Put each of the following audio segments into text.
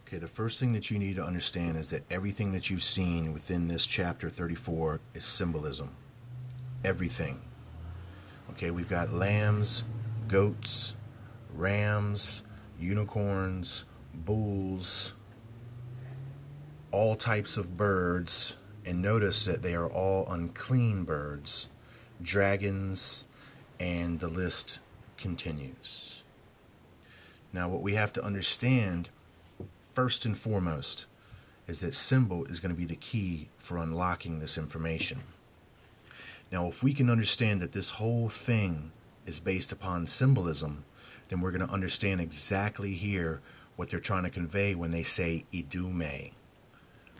Okay, the first thing that you need to understand is that everything that you've seen within this chapter 34 is symbolism. Everything. Okay, we've got lambs, goats, rams, unicorns, bulls, all types of birds, and notice that they are all unclean birds, dragons, and the list continues. Now, what we have to understand first and foremost is that symbol is going to be the key for unlocking this information. Now, if we can understand that this whole thing is based upon symbolism, then we're going to understand exactly here what they're trying to convey when they say Idume,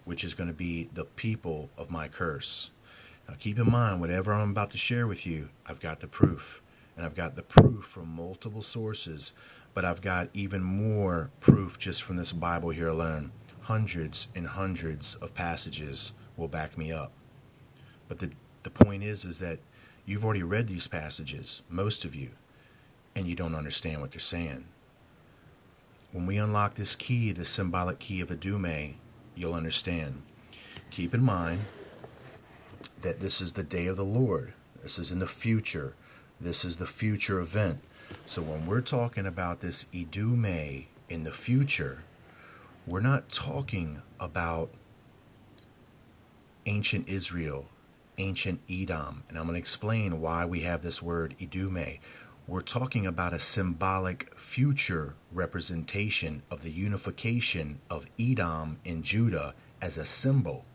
which is going to be the people of my curse. Now, keep in mind, whatever I'm about to share with you, I've got the proof. And I've got the proof from multiple sources, but I've got even more proof just from this Bible here alone. Hundreds and hundreds of passages will back me up. But the point is that you've already read these passages, most of you, and you don't understand what they're saying. When we unlock this key, the symbolic key of Idume, you'll understand. Keep in mind that this is the day of the Lord. This is in the future. This is the future event. So when we're talking about this Idume in the future, we're not talking about ancient Israel, ancient Edom. And I'm going to explain why we have this word Idume. We're talking about a symbolic future representation of the unification of Edom and Judah as a symbol.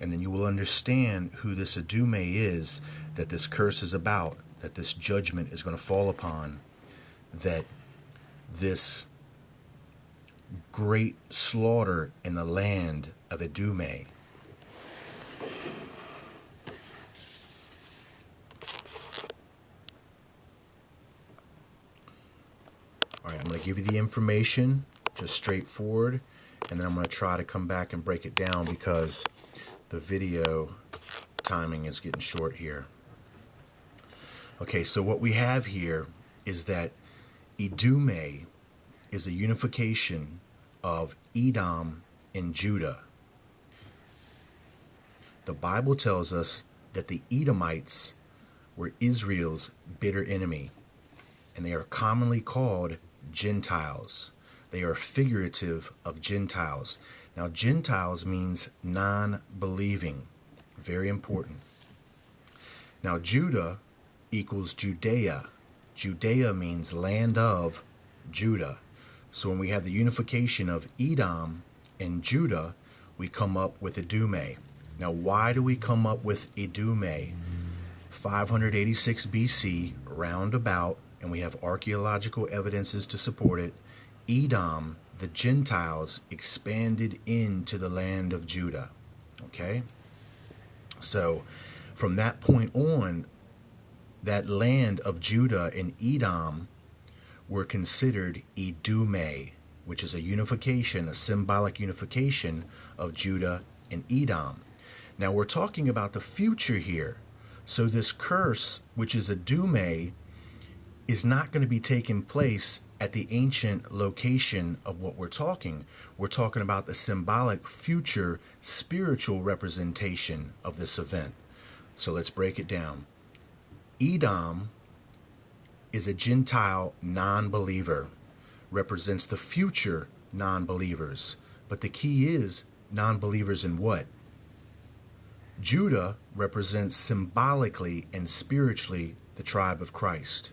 And then you will understand who this Idume is, that this curse is about, that this judgment is going to fall upon, that this great slaughter in the land of Idume. All right, I'm going to give you the information, just straightforward, and then I'm going to try to come back and break it down because the video timing is getting short here. Okay, so what we have here is that Idume is a unification of Edom and Judah. The Bible tells us that the Edomites were Israel's bitter enemy, and they are commonly called Gentiles. They are figurative of Gentiles. Now, Gentiles means non-believing. Very important. Now, Judah equals Judea. Judea means land of Judah. So when we have the unification of Edom and Judah, we come up with Idume. Now, why do we come up with Idume? 586 BC, roundabout, and we have archaeological evidences to support it. Edom, the Gentiles, expanded into the land of Judah. Okay? So from that point on, that land of Judah and Edom were considered Idume, which is a unification, a symbolic unification of Judah and Edom. Now we're talking about the future here. So this curse, which is Idume, is not going to be taking place at the ancient location of what we're talking. We're talking about the symbolic future spiritual representation of this event. So let's break it down. Edom is a Gentile non-believer, represents the future non-believers. But the key is non-believers in what? Judah represents symbolically and spiritually the tribe of Christ.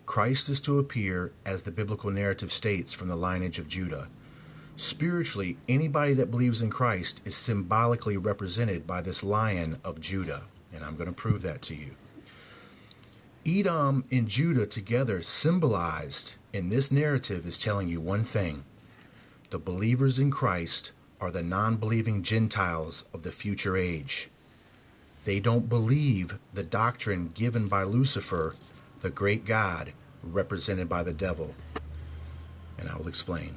Christ is to appear, as the biblical narrative states, from the lineage of Judah. Spiritually, anybody that believes in Christ is symbolically represented by this Lion of Judah. And I'm going to prove that to you. Edom and Judah together symbolized in this narrative is telling you one thing. The believers in Christ are the non-believing Gentiles of the future age. They don't believe the doctrine given by Lucifer, the great God, represented by the devil. And I will explain.